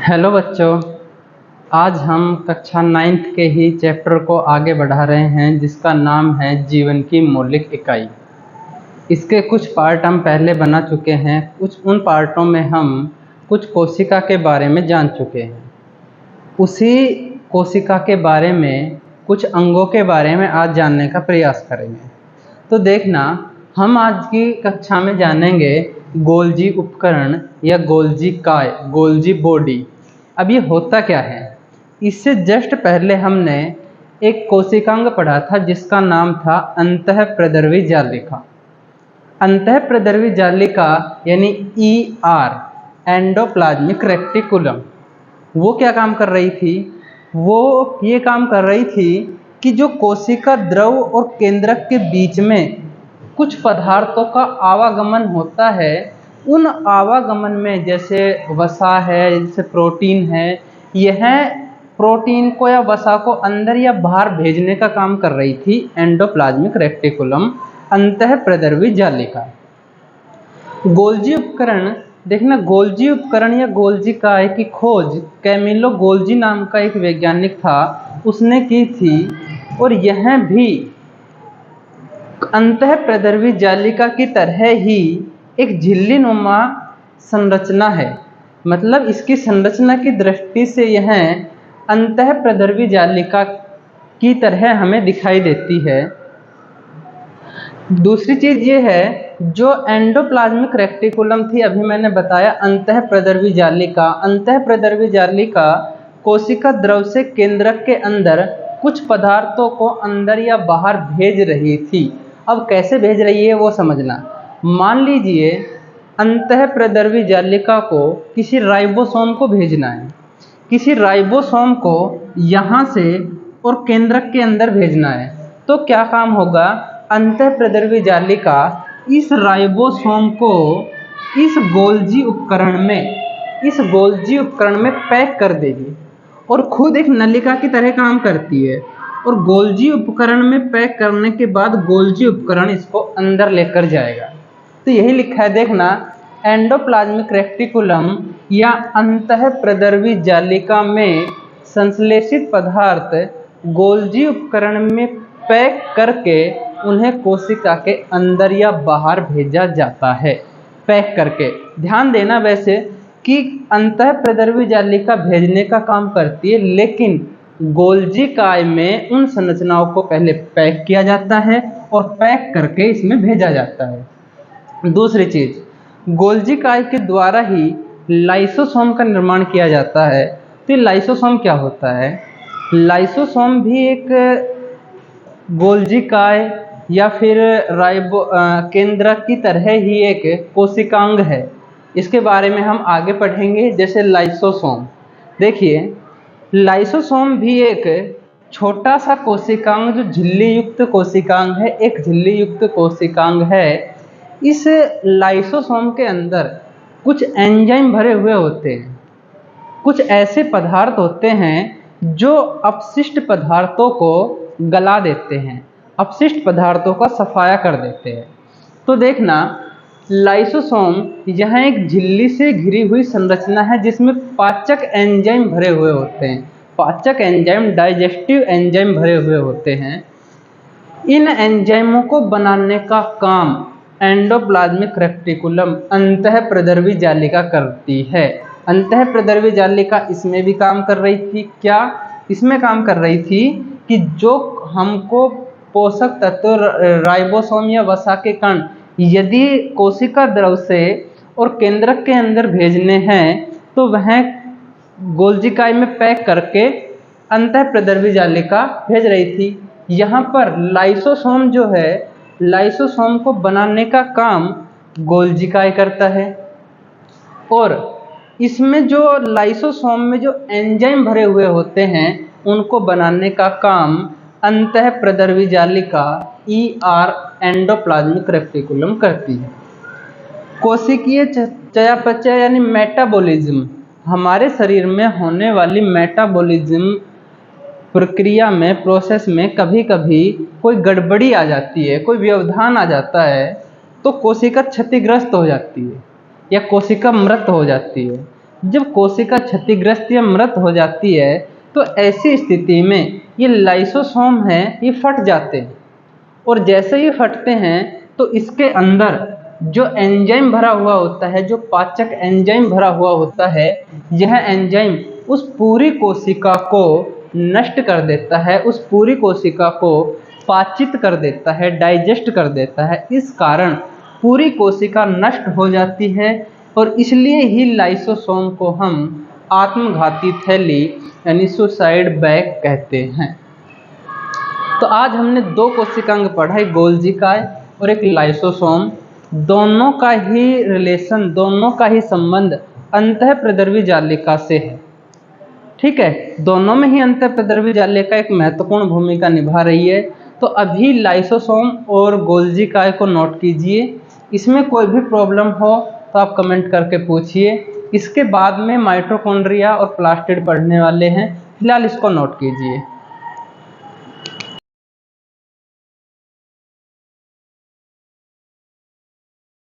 Hello बच्चों। आज हम कक्षा 9th के ही चैप्टर को आगे बढ़ा रहे हैं जिसका नाम है जीवन की मौलिक इकाई। इसके कुछ पार्ट हम पहले बना चुके हैं। उन पार्टों में हम कुछ कोशिका के बारे में जान चुके हैं। उसी कोशिका के बारे में कुछ अंगों के बारे में आज जानने का प्रयास करेंगे। तो देखना, हम आज की कक्षा में जानेंगे गोल्जी उपकरण या गोल्जी काय, गोल्जी बॉडी। अब ये होता क्या है? इससे जस्ट पहले हमने एक कोशिकांग पढ़ा था जिसका नाम था अंतःप्रद्रवी जालिका। अंतःप्रद्रवी जालिका यानी ER, एंडोप्लाज्मिक रेक्टिकुलम। वो क्या काम कर रही थी? वो ये काम कर रही थी कि जो कोशिका द्रव और केंद्रक के बीच में कुछ पदार्थों का आवागमन होता है, उन आवागमन में जैसे वसा है, जैसे प्रोटीन है, यह प्रोटीन को या वसा को अंदर या बाहर भेजने का काम कर रही थी एंडोप्लाज्मिक रेक्टिकुलम, अंतःप्रद्रवी जालिका। गोल्जी उपकरण, देखना, गोल्जी उपकरण या गोल्जी काय की खोज कैमिलो गोल्जी नाम का एक वैज्ञानिक था, उसने की थी। और यह भी अंतःप्रद्रवी जालिका की तरह ही एक झिल्लीनुमा संरचना है। मतलब इसकी संरचना की दृष्टि से यह अंतःप्रद्रवी जालिका की तरह हमें दिखाई देती है। दूसरी चीज ये है, जो एंडोप्लाज्मिक रेक्टिकुलम थी, अभी मैंने बताया अंतःप्रद्रवी जालिका। अंतःप्रद्रवी जालिका कोशिका द्रव से केंद्रक के अंदर कुछ पदार्थों को अंदर या बाहर भेज रही थी। अब कैसे भेज रही है वो समझना। मान लीजिए अंतःप्रद्रवी जालिका को किसी राइबोसोम को भेजना है। किसी राइबोसोम को यहाँ से और केंद्रक के अंदर भेजना है, तो क्या काम होगा? अंतःप्रद्रवी जालिका इस राइबोसोम को इस गोल्जी उपकरण में पैक कर देगी और खुद एक नलिका की तरह काम करती है। और गोल्जी उपकरण में पैक करने के बाद गोल्जी उपकरण इसको अंदर लेकर जाएगा। तो यही लिखा है, देखना, एंडोप्लाज्मिक रेक्टिकुलम या अंतःप्रद्रवी जालिका में संश्लेषित पदार्थ गोल्जी उपकरण में पैक करके उन्हें कोशिका के अंदर या बाहर भेजा जाता है। पैक करके, ध्यान देना वैसे कि अंतःप्रद्रवी जालिका भेजने का काम करती है, लेकिन गोल्जी काय में उन संरचनाओं को पहले पैक किया जाता है और पैक करके इसमें भेजा जाता है। दूसरी चीज, गोल्जी काय के द्वारा ही लाइसोसोम का निर्माण किया जाता है। तो लाइसोसोम क्या होता है? लाइसोसोम भी एक गोल्जी काय या फिर केंद्रक की तरह ही एक कोशिकांग है। इसके बारे में हम आगे पढ़ेंगे। जैसे लाइसोसोम, देखिए, लाइसोसोम भी एक छोटा सा कोशिकांग जो झिल्ली युक्त कोशिकांग है, एक झिल्ली युक्त कोशिकांग है। इस लाइसोसोम के अंदर कुछ एंजाइम भरे हुए होते हैं। कुछ ऐसे पदार्थ होते हैं जो अपशिष्ट पदार्थों को गला देते हैं, अपशिष्ट पदार्थों का सफाया कर देते हैं। तो देखना, लाइसोसोम यह एक झिल्ली से घिरी हुई संरचना है जिसमें पाचक एंजाइम भरे हुए होते हैं। पाचक एंजाइम, डाइजेस्टिव एंजाइम भरे हुए होते हैं। इन एंजाइमों को बनाने का काम एंडोप्लाज्मिक रेक्टिकुलम, अंतःप्रद्रवी जालिका करती है। अंतःप्रद्रवी जालिका इसमें भी काम कर रही थी। क्या इसमें काम कर रही थी? कि जो हमको पोषक तत्व राइबोसोम या वसा के कण यदि कोशिका द्रव से और केंद्रक के अंदर भेजने हैं, तो वह गोल्जी काय में पैक करके अंतःप्रद्रवी जालिका भेज रही थी। यहाँ पर लाइसोसोम जो है, लाइसोसोम को बनाने का काम गोल्जी काय करता है। और इसमें जो लाइसोसोम में जो एंजाइम भरे हुए होते हैं, उनको बनाने का काम अंतःप्रद्रवी जालिका ER, एंडोप्लाज्मिक रेक्टिकुलम करती है। कोशिकीय चयापचय यानी मेटाबॉलिज्म, हमारे शरीर में होने वाली मेटाबॉलिज्म प्रक्रिया में, प्रोसेस में कभी कभी कोई गड़बड़ी आ जाती है, कोई व्यवधान आ जाता है, तो कोशिका क्षतिग्रस्त हो जाती है या कोशिका मृत हो जाती है। जब कोशिका क्षतिग्रस्त या मृत हो जाती है तो ऐसी स्थिति में ये लाइसोसोम हैं ये फट जाते हैं, और जैसे ही फटते हैं तो इसके अंदर जो एंजाइम भरा हुआ होता है, जो पाचक एंजाइम भरा हुआ होता है, यह एंजाइम उस पूरी कोशिका को नष्ट कर देता है, उस पूरी कोशिका को पाचित कर देता है, डाइजेस्ट कर देता है। इस कारण पूरी कोशिका नष्ट हो जाती है और इसलिए ही लाइसोसोम को हम आत्मघाती थैली यानी सुसाइड बैग कहते हैं। तो आज हमने दो कोशिकांग पढ़ा, एक गोल्जी काय और एक लाइसोसोम। दोनों का ही रिलेशन, दोनों का ही संबंध अंतःप्रद्रवी जालिका से है। ठीक है, दोनों में ही अंतःप्रद्रवी जालिका एक महत्वपूर्ण भूमिका निभा रही है। तो अभी लाइसोसोम और गोल्जी काय को नोट कीजिए। इसमें कोई भी प्रॉब्लम हो तो आप कमेंट करके पूछिए। इसके बाद में माइटोकॉन्ड्रिया और प्लास्टिड पढ़ने वाले हैं, फिलहाल इसको नोट कीजिए।